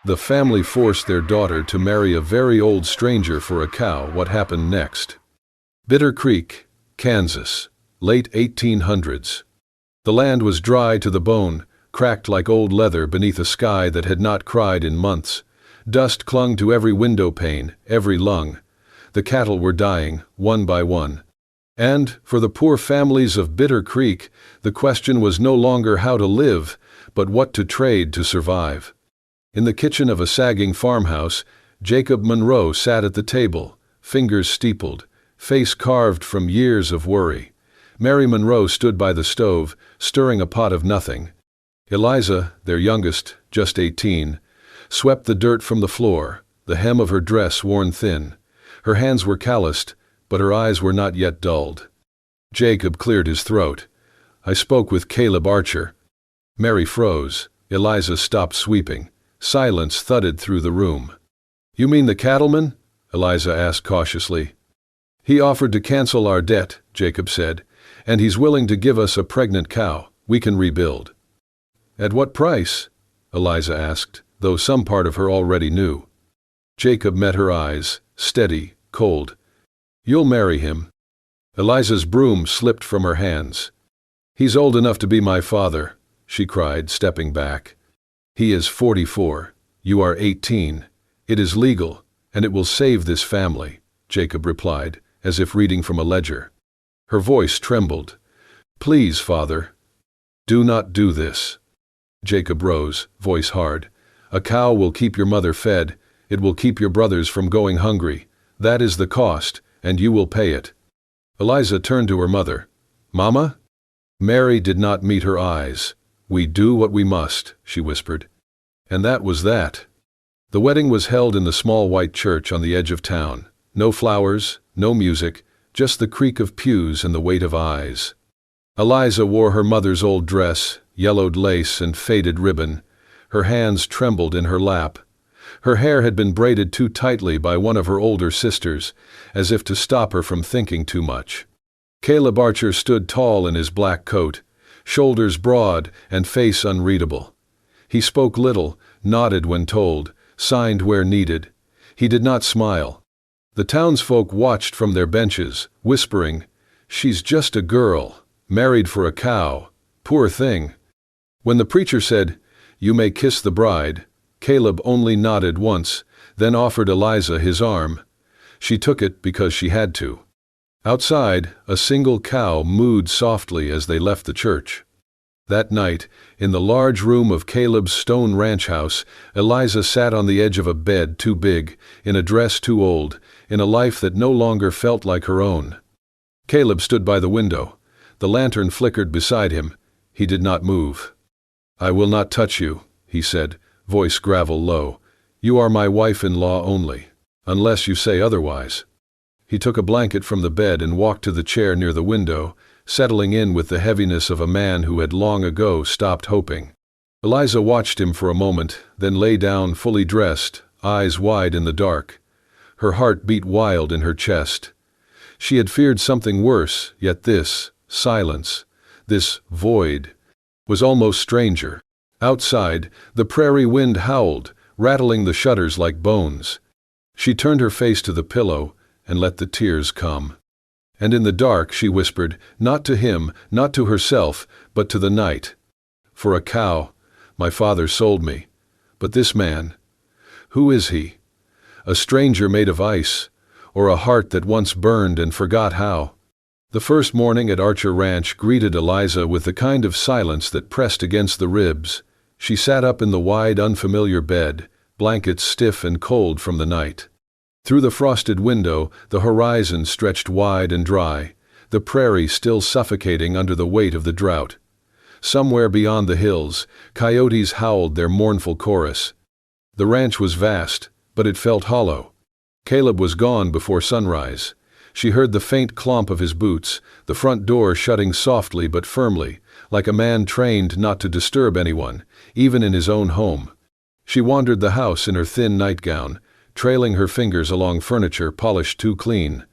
The family forced their daughter to marry a very old stranger for a cow. What happened next? Bitter Creek, Kansas, late 1800s. The land was dry to the bone, cracked like old leather beneath a sky that had not cried in months. Dust clung to every window pane, every lung. The cattle were dying, one by one. And, for the poor families of Bitter Creek, the question was no longer how to live, but what to trade to survive. In the kitchen of a sagging farmhouse, Jacob Monroe sat at the table, fingers steepled, face carved from years of worry. Mary Monroe stood by the stove, stirring a pot of nothing. Eliza, their youngest, just 18, swept the dirt from the floor, the hem of her dress worn thin. Her hands were calloused, but her eyes were not yet dulled. Jacob cleared his throat. "I spoke with Caleb Archer." Mary froze. Eliza stopped sweeping. Silence thudded through the room. "You mean the cattleman?" Eliza asked cautiously. "He offered to cancel our debt," Jacob said, "and he's willing to give us a pregnant cow. We can rebuild." "At what price?" Eliza asked, though some part of her already knew. Jacob met her eyes, steady, cold. "You'll marry him." Eliza's broom slipped from her hands. "He's old enough to be my father," she cried, stepping back. "He is 44. You are 18. It is legal, and it will save this family," Jacob replied, as if reading from a ledger. Her voice trembled. "Please, father, do not do this." Jacob rose, voice hard. "A cow will keep your mother fed. It will keep your brothers from going hungry. That is the cost, and you will pay it." Eliza turned to her mother. "Mama?" Mary did not meet her eyes. "We do what we must," she whispered. And that was that. The wedding was held in the small white church on the edge of town. No flowers, no music, just the creak of pews and the weight of eyes. Eliza wore her mother's old dress, yellowed lace and faded ribbon. Her hands trembled in her lap. Her hair had been braided too tightly by one of her older sisters, as if to stop her from thinking too much. Caleb Archer stood tall in his black coat, shoulders broad and face unreadable. He spoke little, nodded when told, signed where needed. He did not smile. The townsfolk watched from their benches, whispering, "She's just a girl, married for a cow. Poor thing." When the preacher said, "You may kiss the bride," Caleb only nodded once, then offered Eliza his arm. She took it because she had to. Outside, a single cow mooed softly as they left the church. That night, in the large room of Caleb's stone ranch house, Eliza sat on the edge of a bed too big, in a dress too old, in a life that no longer felt like her own. Caleb stood by the window. The lantern flickered beside him. He did not move. "I will not touch you," he said, voice gravel low. "You are my wife-in-law only, unless you say otherwise." He took a blanket from the bed and walked to the chair near the window, settling in with the heaviness of a man who had long ago stopped hoping. Eliza watched him for a moment, then lay down fully dressed, eyes wide in the dark. Her heart beat wild in her chest. She had feared something worse, yet this silence, this void, was almost stranger. Outside, the prairie wind howled, rattling the shutters like bones. She turned her face to the pillow and let the tears come. And in the dark she whispered, not to him, not to herself, but to the night. "For a cow, my father sold me. But this man, who is he? A stranger made of ice, or a heart that once burned and forgot how?" The first morning at Archer Ranch greeted Eliza with the kind of silence that pressed against the ribs. She sat up in the wide, unfamiliar bed, blankets stiff and cold from the night. Through the frosted window, the horizon stretched wide and dry, the prairie still suffocating under the weight of the drought. Somewhere beyond the hills, coyotes howled their mournful chorus. The ranch was vast, but it felt hollow. Caleb was gone before sunrise. She heard the faint clomp of his boots, the front door shutting softly but firmly, like a man trained not to disturb anyone, even in his own home. She wandered the house in her thin nightgown, trailing her fingers along furniture polished too clean.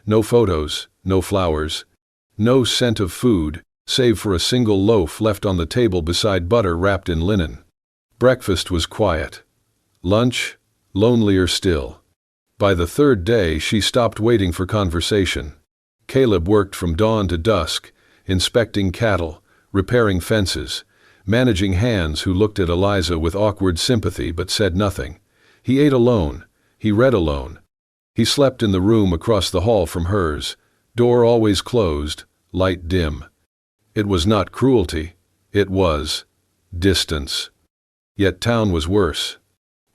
No photos, no flowers, no scent of food, save for a single loaf left on the table beside butter wrapped in linen. Breakfast was quiet. Lunch, lonelier still. By the third day, she stopped waiting for conversation. Caleb worked from dawn to dusk, inspecting cattle, repairing fences, managing hands who looked at Eliza with awkward sympathy but said nothing. He ate alone. He read alone. He slept in the room across the hall from hers, door always closed, light dim. It was not cruelty. It was distance. Yet town was worse.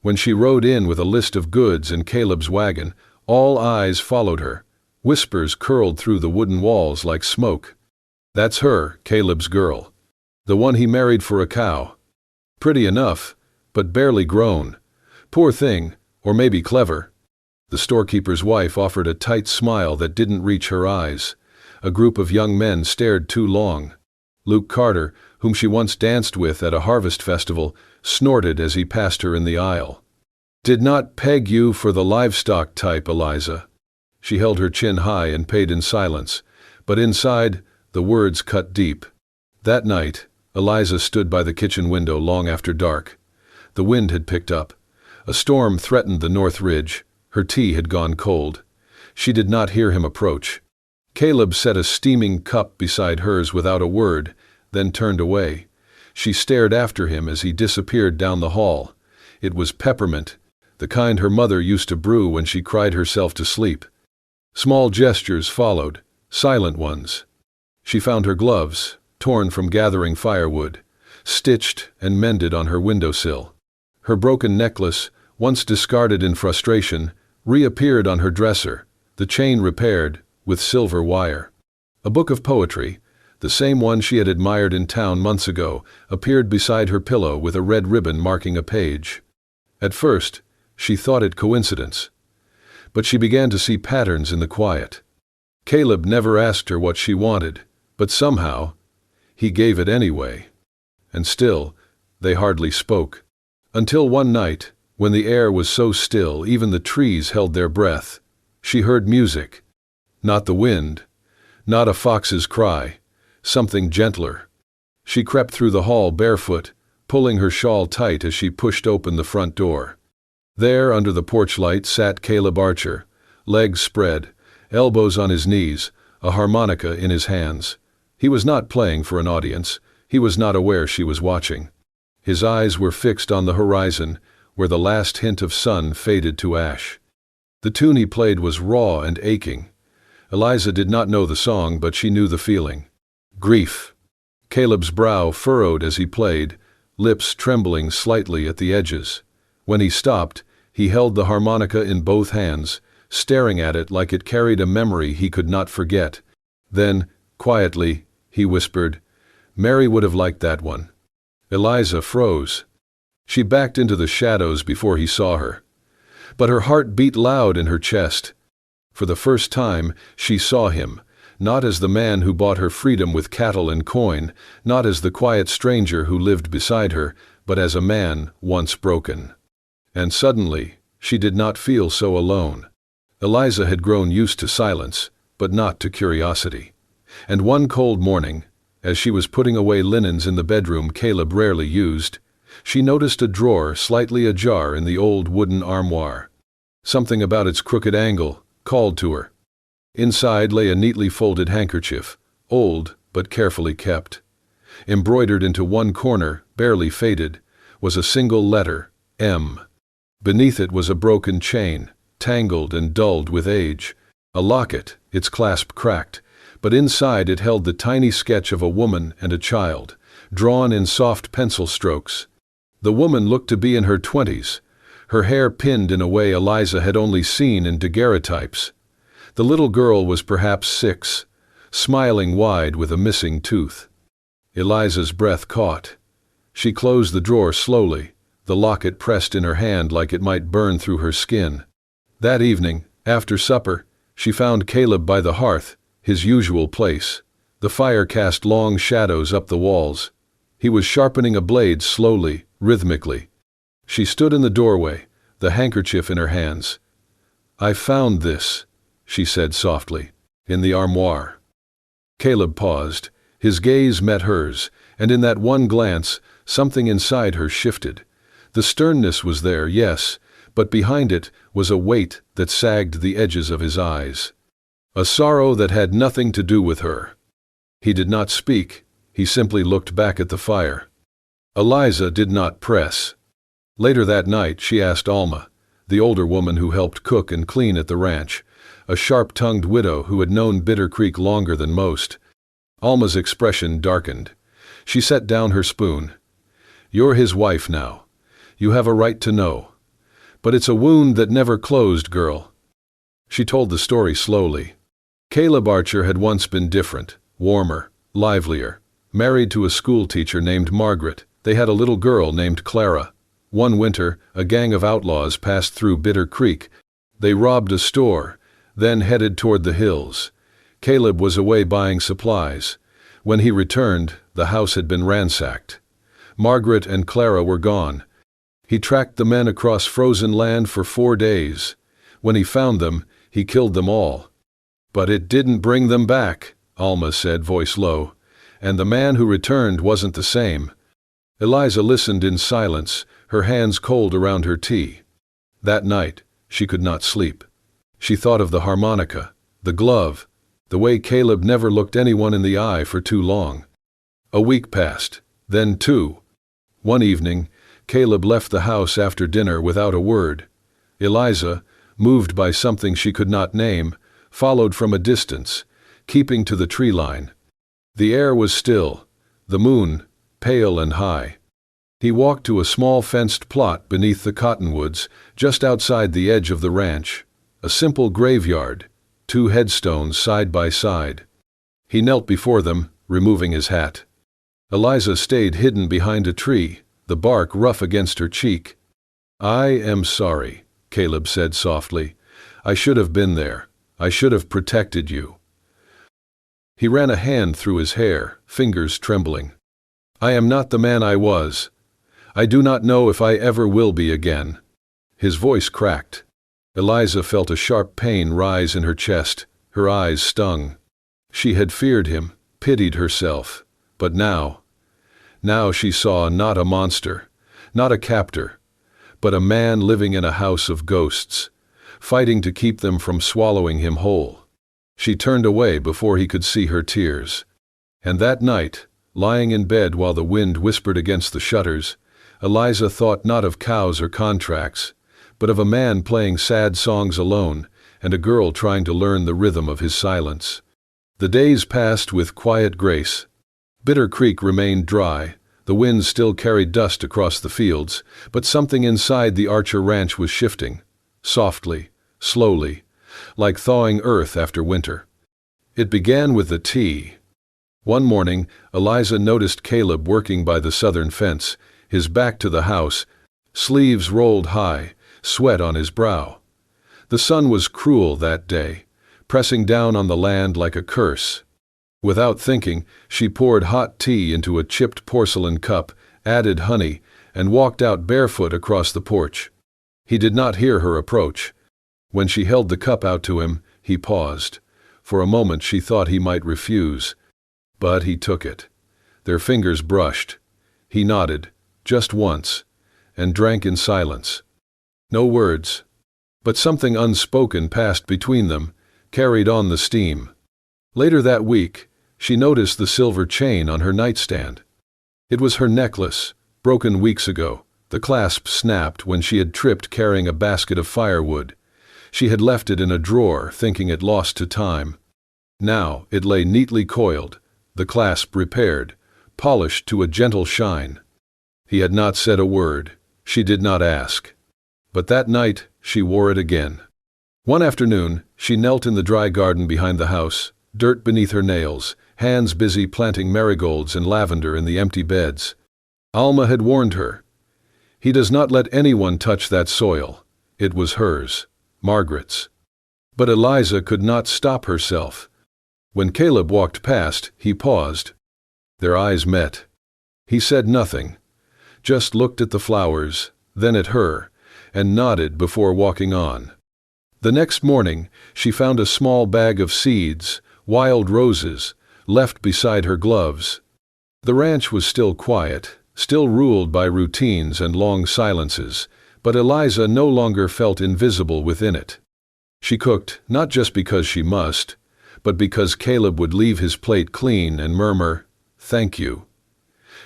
When she rode in with a list of goods in Caleb's wagon, all eyes followed her. Whispers curled through the wooden walls like smoke. That's her, Caleb's girl. The one he married for a cow. Pretty enough, but barely grown. Poor thing, or maybe clever. The storekeeper's wife offered a tight smile that didn't reach her eyes. A group of young men stared too long. Luke Carter, whom she once danced with at a harvest festival, snorted as he passed her in the aisle. Did not peg you for the livestock type, Eliza. She held her chin high and paid in silence, but inside, the words cut deep. That night, Eliza stood by the kitchen window long after dark. The wind had picked up. A storm threatened the north ridge. Her tea had gone cold. She did not hear him approach. Caleb set a steaming cup beside hers without a word, then turned away. She stared after him as he disappeared down the hall. It was peppermint, the kind her mother used to brew when she cried herself to sleep. Small gestures followed, silent ones. She found her gloves, torn from gathering firewood, stitched and mended on her windowsill. Her broken necklace, once discarded in frustration, reappeared on her dresser, the chain repaired, with silver wire. A book of poetry, the same one she had admired in town months ago, appeared beside her pillow with a red ribbon marking a page. At first, she thought it coincidence. But she began to see patterns in the quiet. Caleb never asked her what she wanted, but somehow, he gave it anyway. And still, they hardly spoke. Until one night, when the air was so still even the trees held their breath, she heard music. Not the wind, not a fox's cry, something gentler. She crept through the hall barefoot, pulling her shawl tight as she pushed open the front door. There, under the porch light, sat Caleb Archer, legs spread, elbows on his knees, a harmonica in his hands. He was not playing for an audience. He was not aware she was watching. His eyes were fixed on the horizon, where the last hint of sun faded to ash. The tune he played was raw and aching. Eliza did not know the song, but she knew the feeling. Grief. Caleb's brow furrowed as he played, lips trembling slightly at the edges. When he stopped, he held the harmonica in both hands, staring at it like it carried a memory he could not forget. Then, quietly, he whispered, "Mary would have liked that one." Eliza froze. She backed into the shadows before he saw her. But her heart beat loud in her chest. For the first time, she saw him, not as the man who bought her freedom with cattle and coin, not as the quiet stranger who lived beside her, but as a man once broken. And suddenly, she did not feel so alone. Eliza had grown used to silence, but not to curiosity. And one cold morning, as she was putting away linens in the bedroom Caleb rarely used, she noticed a drawer slightly ajar in the old wooden armoire. Something about its crooked angle called to her. Inside lay a neatly folded handkerchief, old but carefully kept. Embroidered into one corner, barely faded, was a single letter, M. Beneath it was a broken chain, tangled and dulled with age. A locket, its clasp cracked, but inside it held the tiny sketch of a woman and a child, drawn in soft pencil strokes. The woman looked to be in her 20s, her hair pinned in a way Eliza had only seen in daguerreotypes. The little girl was perhaps 6, smiling wide with a missing tooth. Eliza's breath caught. She closed the drawer slowly, the locket pressed in her hand like it might burn through her skin. That evening, after supper, she found Caleb by the hearth, his usual place. The fire cast long shadows up the walls. He was sharpening a blade slowly, rhythmically. She stood in the doorway, the handkerchief in her hands. "I found this," she said softly, "in the armoire." Caleb paused. His gaze met hers, and in that one glance, something inside her shifted. The sternness was there, yes, but behind it was a weight that sagged the edges of his eyes. A sorrow that had nothing to do with her. He did not speak, he simply looked back at the fire. Eliza did not press. Later that night she asked Alma, the older woman who helped cook and clean at the ranch, a sharp-tongued widow who had known Bitter Creek longer than most. Alma's expression darkened. She set down her spoon. "You're his wife now. You have a right to know. But it's a wound that never closed, girl." She told the story slowly. Caleb Archer had once been different, warmer, livelier. Married to a schoolteacher named Margaret, they had a little girl named Clara. One winter, a gang of outlaws passed through Bitter Creek. They robbed a store, then headed toward the hills. Caleb was away buying supplies. When he returned, the house had been ransacked. Margaret and Clara were gone. He tracked the men across frozen land for 4 days. When he found them, he killed them all. "But it didn't bring them back," Alma said, voice low. "And the man who returned wasn't the same." Eliza listened in silence, her hands cold around her tea. That night, she could not sleep. She thought of the harmonica, the glove, the way Caleb never looked anyone in the eye for too long. A week passed, then 2. One evening, Caleb left the house after dinner without a word. Eliza, moved by something she could not name, followed from a distance, keeping to the tree line. The air was still, the moon pale and high. He walked to a small fenced plot beneath the cottonwoods, just outside the edge of the ranch. A simple graveyard, 2 headstones side by side. He knelt before them, removing his hat. Eliza stayed hidden behind a tree, the bark rough against her cheek. "I am sorry," Caleb said softly. "I should have been there. I should have protected you." He ran a hand through his hair, fingers trembling. "I am not the man I was. I do not know if I ever will be again." His voice cracked. Eliza felt a sharp pain rise in her chest. Her eyes stung. She had feared him, pitied herself. But now she saw not a monster, not a captor, but a man living in a house of ghosts, fighting to keep them from swallowing him whole. She turned away before he could see her tears. And that night, lying in bed while the wind whispered against the shutters, Eliza thought not of cows or contracts, but of a man playing sad songs alone and a girl trying to learn the rhythm of his silence. The days passed with quiet grace. Bitter Creek remained dry. The wind still carried dust across the fields, but something inside the Archer ranch was shifting, softly, slowly, like thawing earth after winter. It began with the tea. One morning, Eliza noticed Caleb working by the southern fence, his back to the house, sleeves rolled high, sweat on his brow. The sun was cruel that day, pressing down on the land like a curse. Without thinking, she poured hot tea into a chipped porcelain cup, added honey, and walked out barefoot across the porch. He did not hear her approach. When she held the cup out to him, he paused. For a moment she thought he might refuse. But he took it. Their fingers brushed. He nodded, just once, and drank in silence. No words. But something unspoken passed between them, carried on the steam. Later that week, she noticed the silver chain on her nightstand. It was her necklace, broken weeks ago. The clasp snapped when she had tripped carrying a basket of firewood. She had left it in a drawer, thinking it lost to time. Now it lay neatly coiled, the clasp repaired, polished to a gentle shine. He had not said a word. She did not ask. But that night she wore it again. One afternoon, she knelt in the dry garden behind the house, dirt beneath her nails, hands busy planting marigolds and lavender in the empty beds. Alma had warned her. He does not let anyone touch that soil. It was hers, Margaret's. But Eliza could not stop herself. When Caleb walked past, he paused. Their eyes met. He said nothing, just looked at the flowers, then at her, and nodded before walking on. The next morning, she found a small bag of seeds, wild roses, left beside her gloves. The ranch was still quiet, still ruled by routines and long silences, but Eliza no longer felt invisible within it. She cooked, not just because she must, but because Caleb would leave his plate clean and murmur, "Thank you."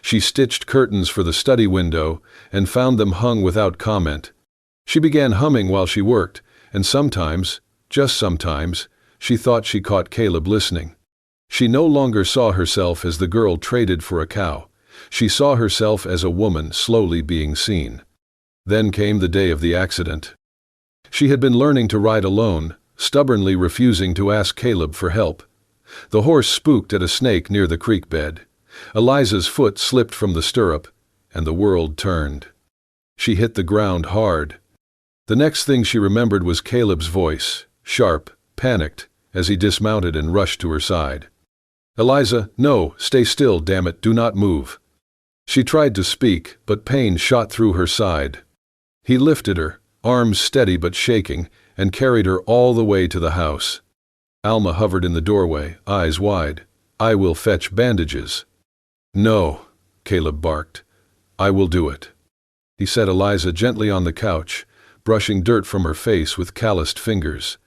She stitched curtains for the study window and found them hung without comment. She began humming while she worked, and sometimes, just sometimes, she thought she caught Caleb listening. She no longer saw herself as the girl traded for a cow. She saw herself as a woman slowly being seen. Then came the day of the accident. She had been learning to ride alone, stubbornly refusing to ask Caleb for help. The horse spooked at a snake near the creek bed. Eliza's foot slipped from the stirrup, and the world turned. She hit the ground hard. The next thing she remembered was Caleb's voice, sharp, panicked, as he dismounted and rushed to her side. "Eliza, no, stay still, damn it, do not move." She tried to speak, but pain shot through her side. He lifted her, arms steady but shaking, and carried her all the way to the house. Alma hovered in the doorway, eyes wide. "I will fetch bandages." "No," Caleb barked. "I will do it." He set Eliza gently on the couch, brushing dirt from her face with calloused fingers.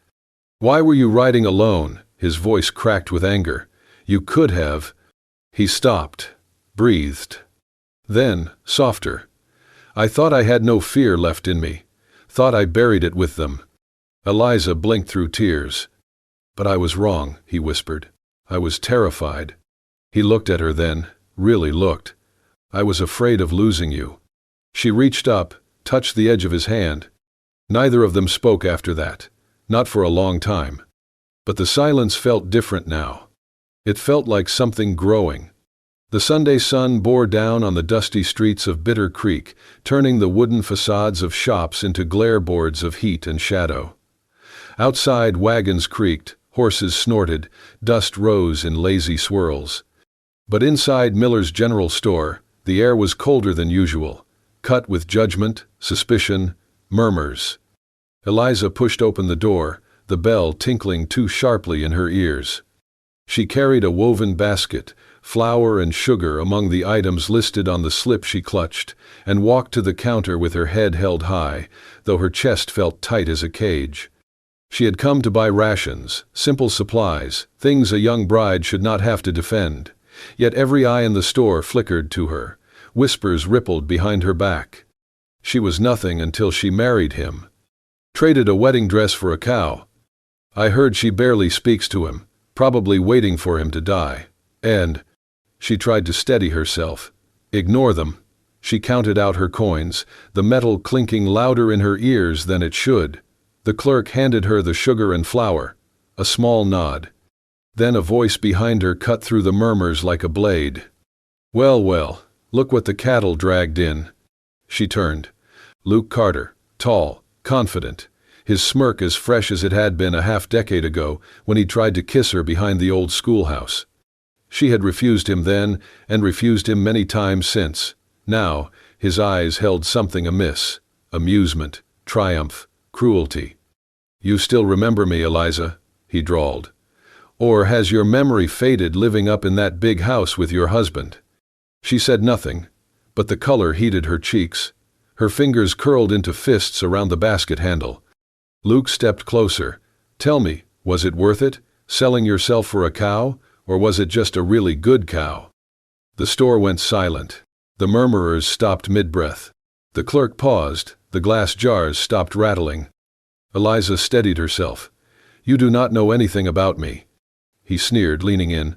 "Why were you riding alone?" His voice cracked with anger. "You could have—" He stopped, breathed. Then, softer, "I thought I had no fear left in me. Thought I buried it with them." Eliza blinked through tears. "But I was wrong," he whispered. "I was terrified." He looked at her then, really looked. "I was afraid of losing you." She reached up, touched the edge of his hand. Neither of them spoke after that, not for a long time. But the silence felt different now. It felt like something growing. The Sunday sun bore down on the dusty streets of Bitter Creek, turning the wooden facades of shops into glare boards of heat and shadow. Outside, wagons creaked, horses snorted, dust rose in lazy swirls. But inside Miller's General Store, the air was colder than usual, cut with judgment, suspicion, murmurs. Eliza pushed open the door, the bell tinkling too sharply in her ears. She carried a woven basket, flour and sugar among the items listed on the slip she clutched, and walked to the counter with her head held high, though her chest felt tight as a cage. She had come to buy rations, simple supplies, things a young bride should not have to defend. Yet every eye in the store flickered to her. Whispers rippled behind her back. She was nothing until she married him. Traded a wedding dress for a cow. I heard she barely speaks to him, probably waiting for him to die. And she tried to steady herself. Ignore them. She counted out her coins, the metal clinking louder in her ears than it should. The clerk handed her the sugar and flour. A small nod. Then a voice behind her cut through the murmurs like a blade. "Well, well, look what the cattle dragged in." She turned. Luke Carter, tall, confident, his smirk as fresh as it had been a half-decade ago when he tried to kiss her behind the old schoolhouse. She had refused him then, and refused him many times since. Now, his eyes held something amiss. Amusement, triumph, cruelty. "You still remember me, Eliza," he drawled. "Or has your memory faded living up in that big house with your husband?" She said nothing, but the color heated her cheeks. Her fingers curled into fists around the basket handle. Luke stepped closer. "Tell me, was it worth it, selling yourself for a cow, or was it just a really good cow?" The store went silent. The murmurers stopped mid-breath. The clerk paused. The glass jars stopped rattling. Eliza steadied herself. "You do not know anything about me." He sneered, leaning in.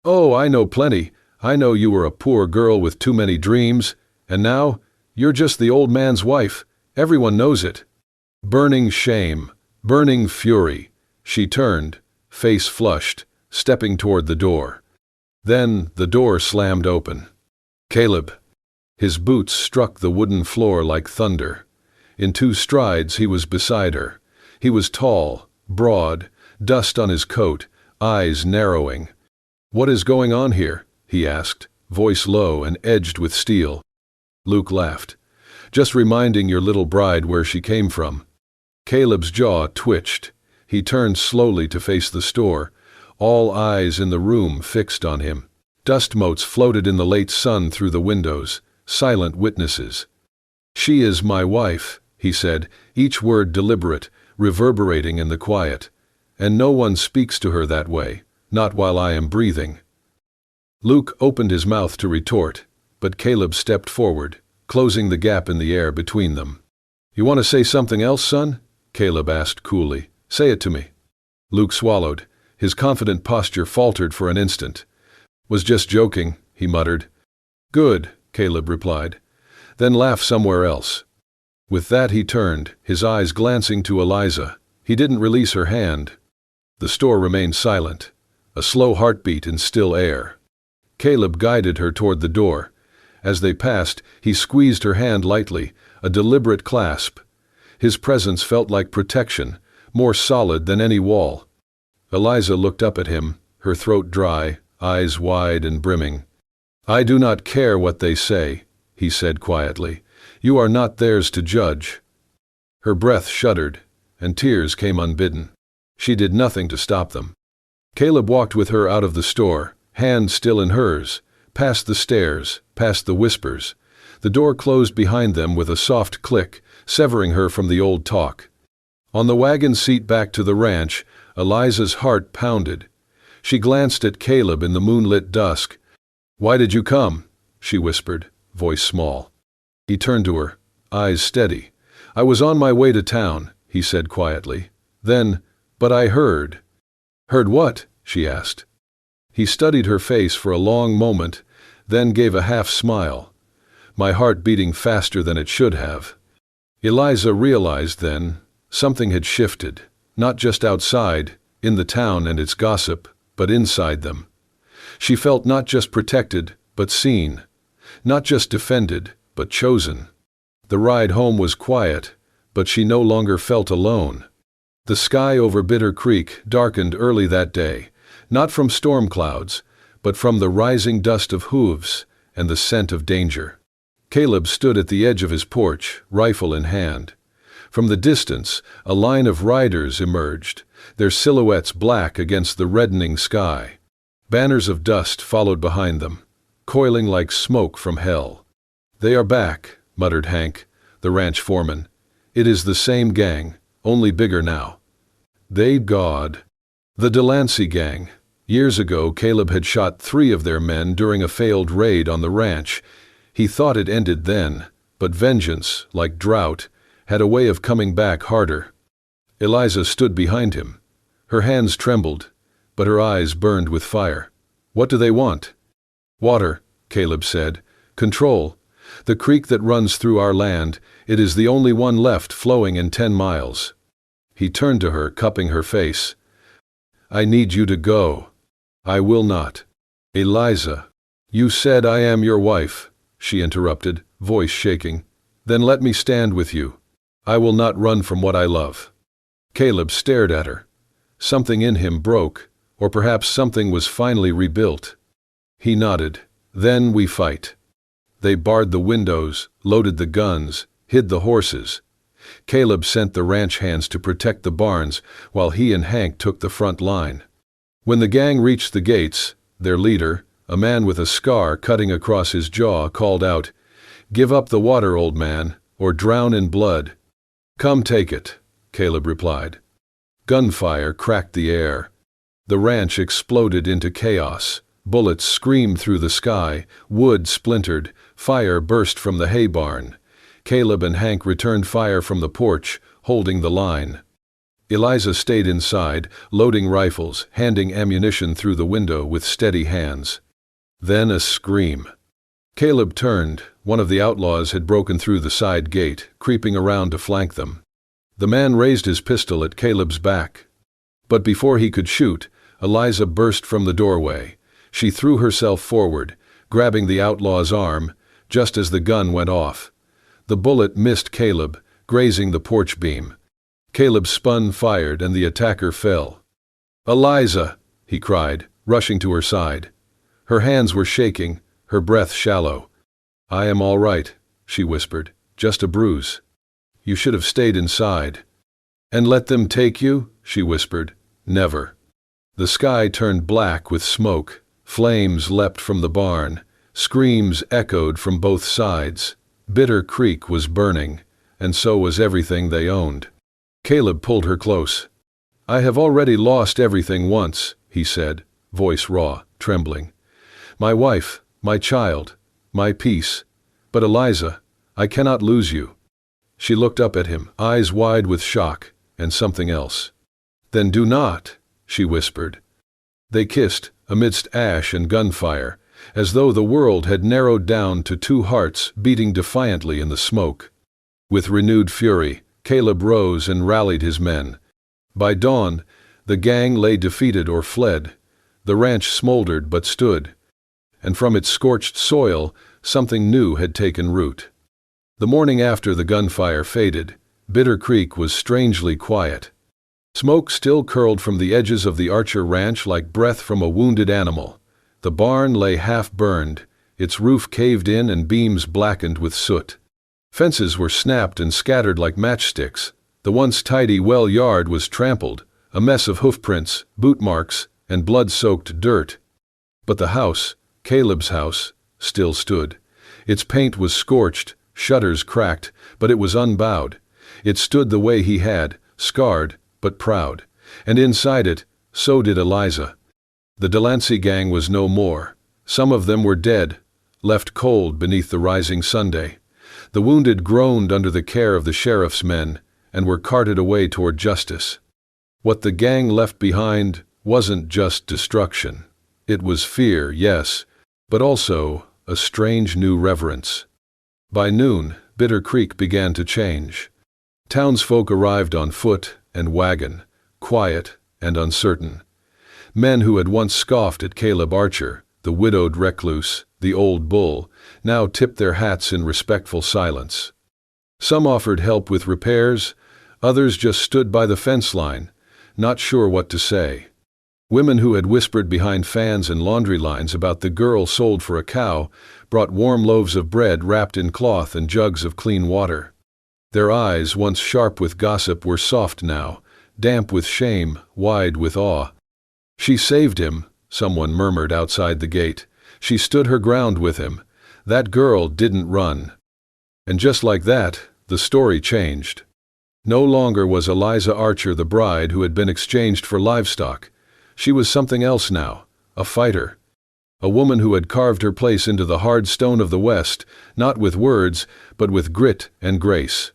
"Oh, I know plenty. I know you were a poor girl with too many dreams, and now you're just the old man's wife. Everyone knows it." Burning shame, burning fury. She turned, face flushed, stepping toward the door. Then the door slammed open. Caleb. His boots struck the wooden floor like thunder. In 2 strides he was beside her. He was tall, broad, dust on his coat, eyes narrowing. "What is going on here?" he asked, voice low and edged with steel. Luke laughed. "Just reminding your little bride where she came from." Caleb's jaw twitched. He turned slowly to face the store, all eyes in the room fixed on him. Dust motes floated in the late sun through the windows, silent witnesses. "She is my wife," he said, each word deliberate, reverberating in the quiet. "And no one speaks to her that way, not while I am breathing." Luke opened his mouth to retort, but Caleb stepped forward, closing the gap in the air between them. "You want to say something else, son?" Caleb asked coolly. "Say it to me." Luke swallowed. His confident posture faltered for an instant. "Was just joking," he muttered. "Good," Caleb replied. "Then laugh somewhere else." With that he turned, his eyes glancing to Eliza. He didn't release her hand. The store remained silent, a slow heartbeat in still air. Caleb guided her toward the door. As they passed, he squeezed her hand lightly, a deliberate clasp. His presence felt like protection, more solid than any wall. Eliza looked up at him, her throat dry, eyes wide and brimming. "I do not care what they say," he said quietly. "You are not theirs to judge." Her breath shuddered, and tears came unbidden. She did nothing to stop them. Caleb walked with her out of the store, hand still in hers, past the stairs, past the whispers. The door closed behind them with a soft click, severing her from the old talk. On the wagon seat back to the ranch, Eliza's heart pounded. She glanced at Caleb in the moonlit dusk. "Why did you come?" she whispered, voice small. He turned to her, eyes steady. "I was on my way to town," he said quietly. Then, "But I heard." "Heard what?" she asked. He studied her face for a long moment, then gave a half-smile. "My heart beating faster than it should have." Eliza realized then something had shifted, not just outside, in the town and its gossip, but inside them. She felt not just protected, but seen. Not just defended, but chosen. The ride home was quiet, but she no longer felt alone. The sky over Bitter Creek darkened early that day, not from storm clouds, but from the rising dust of hooves and the scent of danger. Caleb stood at the edge of his porch, rifle in hand. From the distance, a line of riders emerged, their silhouettes black against the reddening sky. Banners of dust followed behind them, coiling like smoke from hell. "They are back," muttered Hank, the ranch foreman. "It is the same gang, only bigger now." God. The Delancey gang. Years ago, Caleb had shot 3 of their men during a failed raid on the ranch. He thought it ended then, but vengeance, like drought, had a way of coming back harder. Eliza stood behind him. Her hands trembled, but her eyes burned with fire. "What do they want?" "Water," Caleb said. "Control. The creek that runs through our land, it is the only one left flowing in 10 miles. He turned to her, cupping her face. "I need you to go." "I will not." "Eliza." "You said I am your wife," she interrupted, voice shaking. "Then let me stand with you. I will not run from what I love." Caleb stared at her. Something in him broke, or perhaps something was finally rebuilt. He nodded. "Then we fight." They barred the windows, loaded the guns, hid the horses. Caleb sent the ranch hands to protect the barns, while he and Hank took the front line. When the gang reached the gates, their leader, a man with a scar cutting across his jaw, called out, "Give up the water, old man, or drown in blood." "Come take it," Caleb replied. Gunfire cracked the air. The ranch exploded into chaos. Bullets screamed through the sky, wood splintered, fire burst from the hay barn. Caleb and Hank returned fire from the porch, holding the line. Eliza stayed inside, loading rifles, handing ammunition through the window with steady hands. Then a scream. Caleb turned. One of the outlaws had broken through the side gate, creeping around to flank them. The man raised his pistol at Caleb's back. But before he could shoot, Eliza burst from the doorway. She threw herself forward, grabbing the outlaw's arm, just as the gun went off. The bullet missed Caleb, grazing the porch beam. Caleb spun, fired, and the attacker fell. "Eliza!" he cried, rushing to her side. Her hands were shaking, her breath shallow. "I am all right," she whispered, "just a bruise." "You should have stayed inside." "And let them take you?" she whispered. "Never." The sky turned black with smoke. Flames leapt from the barn. Screams echoed from both sides. Bitter Creek was burning, and so was everything they owned. Caleb pulled her close. "I have already lost everything once," he said, voice raw, trembling. "My wife, my child, my peace. But Eliza, I cannot lose you." She looked up at him, eyes wide with shock, and something else. "Then do not," she whispered. They kissed, amidst ash and gunfire, as though the world had narrowed down to two hearts beating defiantly in the smoke. With renewed fury, Caleb rose and rallied his men. By dawn, the gang lay defeated or fled. The ranch smoldered but stood, and from its scorched soil, something new had taken root. The morning after the gunfire faded, Bitter Creek was strangely quiet. Smoke still curled from the edges of the Archer Ranch like breath from a wounded animal. The barn lay half-burned, its roof caved in and beams blackened with soot. Fences were snapped and scattered like matchsticks. The once tidy well yard was trampled, a mess of hoofprints, boot marks, and blood-soaked dirt. But the house, Caleb's house, still stood. Its paint was scorched, shutters cracked, but it was unbowed. It stood the way he had, scarred but proud. And inside it, so did Eliza. The Delancey gang was no more. Some of them were dead, left cold beneath the rising Sunday. The wounded groaned under the care of the sheriff's men and were carted away toward justice. What the gang left behind wasn't just destruction. It was fear, yes, but also a strange new reverence. By noon, Bitter Creek began to change. Townsfolk arrived on foot and wagon, quiet and uncertain. Men who had once scoffed at Caleb Archer, the widowed recluse, the old bull, now tipped their hats in respectful silence. Some offered help with repairs, others just stood by the fence line, not sure what to say. Women who had whispered behind fans and laundry lines about the girl sold for a cow brought warm loaves of bread wrapped in cloth and jugs of clean water. Their eyes, once sharp with gossip, were soft now, damp with shame, wide with awe. "She saved him," someone murmured outside the gate. "She stood her ground with him. That girl didn't run." And just like that, the story changed. No longer was Eliza Archer the bride who had been exchanged for livestock. She was something else now, a fighter. A woman who had carved her place into the hard stone of the West, not with words, but with grit and grace.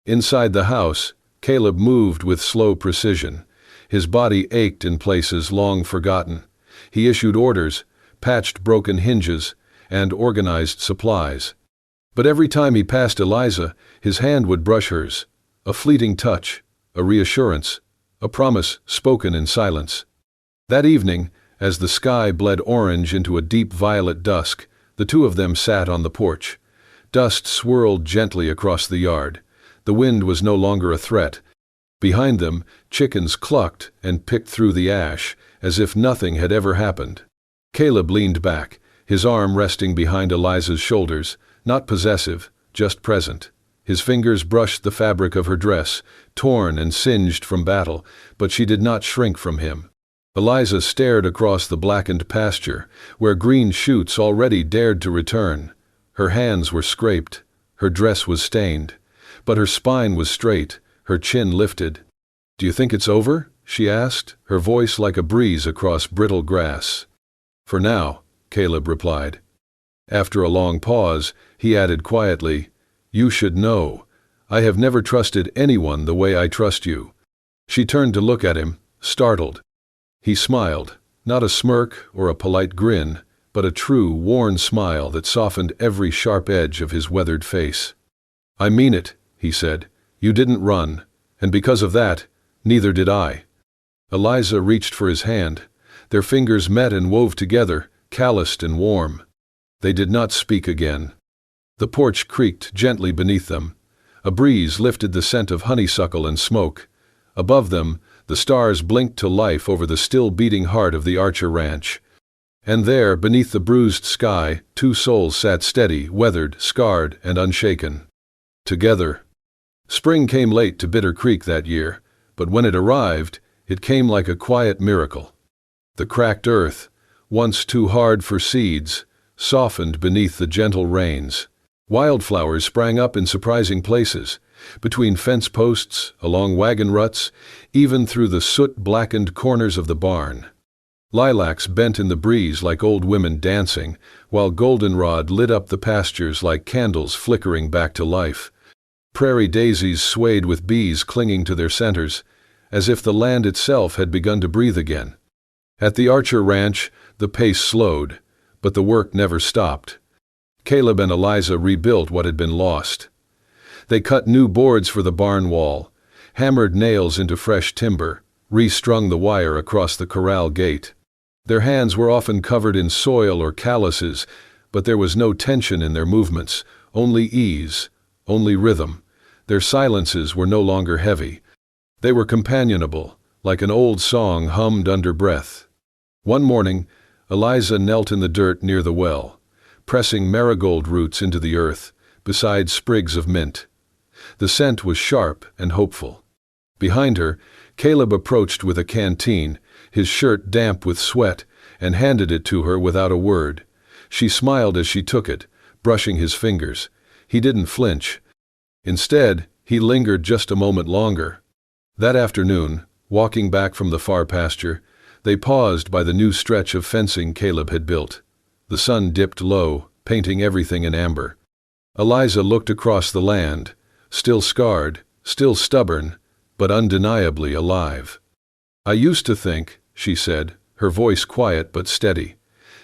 Inside the house, Caleb moved with slow precision. His body ached in places long forgotten. He issued orders, patched broken hinges, and organized supplies. But every time he passed Eliza, his hand would brush hers. A fleeting touch, a reassurance, a promise spoken in silence. That evening, as the sky bled orange into a deep violet dusk, the two of them sat on the porch. Dust swirled gently across the yard. The wind was no longer a threat. Behind them, chickens clucked and picked through the ash, as if nothing had ever happened. Caleb leaned back, his arm resting behind Eliza's shoulders, not possessive, just present. His fingers brushed the fabric of her dress, torn and singed from battle, but she did not shrink from him. Eliza stared across the blackened pasture, where green shoots already dared to return. Her hands were scraped, her dress was stained, but her spine was straight, her chin lifted. "Do you think it's over?" she asked, her voice like a breeze across brittle grass. "For now," Caleb replied. After a long pause, he added quietly, "You should know. I have never trusted anyone the way I trust you." She turned to look at him, startled. He smiled, not a smirk or a polite grin, but a true, worn smile that softened every sharp edge of his weathered face. "I mean it," he said. "You didn't run, and because of that, neither did I." Eliza reached for his hand. Their fingers met and wove together, calloused and warm. They did not speak again. The porch creaked gently beneath them. A breeze lifted the scent of honeysuckle and smoke. Above them, the stars blinked to life over the still beating heart of the Archer Ranch. And there, beneath the bruised sky, two souls sat steady, weathered, scarred, and unshaken. Together. Spring came late to Bitter Creek that year, but when it arrived, it came like a quiet miracle. The cracked earth, once too hard for seeds, softened beneath the gentle rains. Wildflowers sprang up in surprising places, between fence posts, along wagon ruts, even through the soot-blackened corners of the barn. Lilacs bent in the breeze like old women dancing, while goldenrod lit up the pastures like candles flickering back to life. Prairie daisies swayed with bees clinging to their centers, as if the land itself had begun to breathe again. At the Archer Ranch, the pace slowed, but the work never stopped. Caleb and Eliza rebuilt what had been lost. They cut new boards for the barn wall, hammered nails into fresh timber, restrung the wire across the corral gate. Their hands were often covered in soil or calluses, but there was no tension in their movements, only ease, only rhythm. Their silences were no longer heavy. They were companionable, like an old song hummed under breath. One morning, Eliza knelt in the dirt near the well, pressing marigold roots into the earth, beside sprigs of mint. The scent was sharp and hopeful. Behind her, Caleb approached with a canteen, his shirt damp with sweat, and handed it to her without a word. She smiled as she took it, brushing his fingers. He didn't flinch. Instead, he lingered just a moment longer. That afternoon, walking back from the far pasture, they paused by the new stretch of fencing Caleb had built. The sun dipped low, painting everything in amber. Eliza looked across the land, still scarred, still stubborn, but undeniably alive. "I used to think," she said, her voice quiet but steady,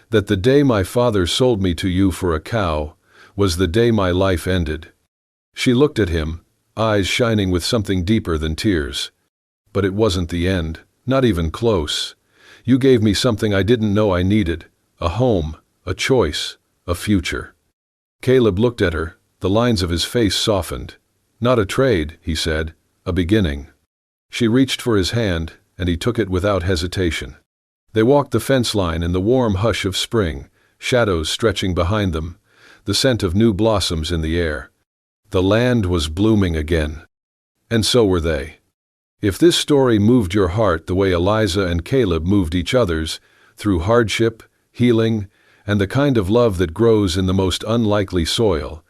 "that the day my father sold me to you for a cow was the day my life ended." She looked at him, eyes shining with something deeper than tears. "But it wasn't the end, not even close. You gave me something I didn't know I needed, a home, a choice, a future." Caleb looked at her, the lines of his face softened. "Not a trade," he said, "a beginning." She reached for his hand, and he took it without hesitation. They walked the fence line in the warm hush of spring, shadows stretching behind them, the scent of new blossoms in the air. The land was blooming again. And so were they. If this story moved your heart the way Eliza and Caleb moved each other's, through hardship, healing, and the kind of love that grows in the most unlikely soil,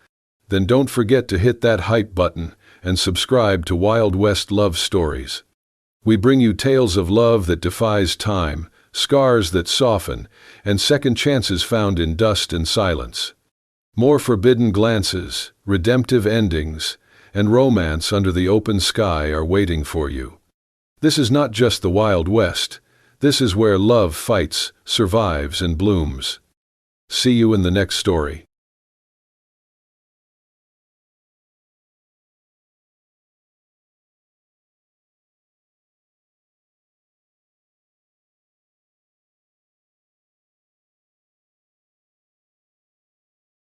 then don't forget to hit that hype button and subscribe to Wild West Love Stories. We bring you tales of love that defies time, scars that soften, and second chances found in dust and silence. More forbidden glances, redemptive endings, and romance under the open sky are waiting for you. This is not just the Wild West. This is where love fights, survives, and blooms. See you in the next story.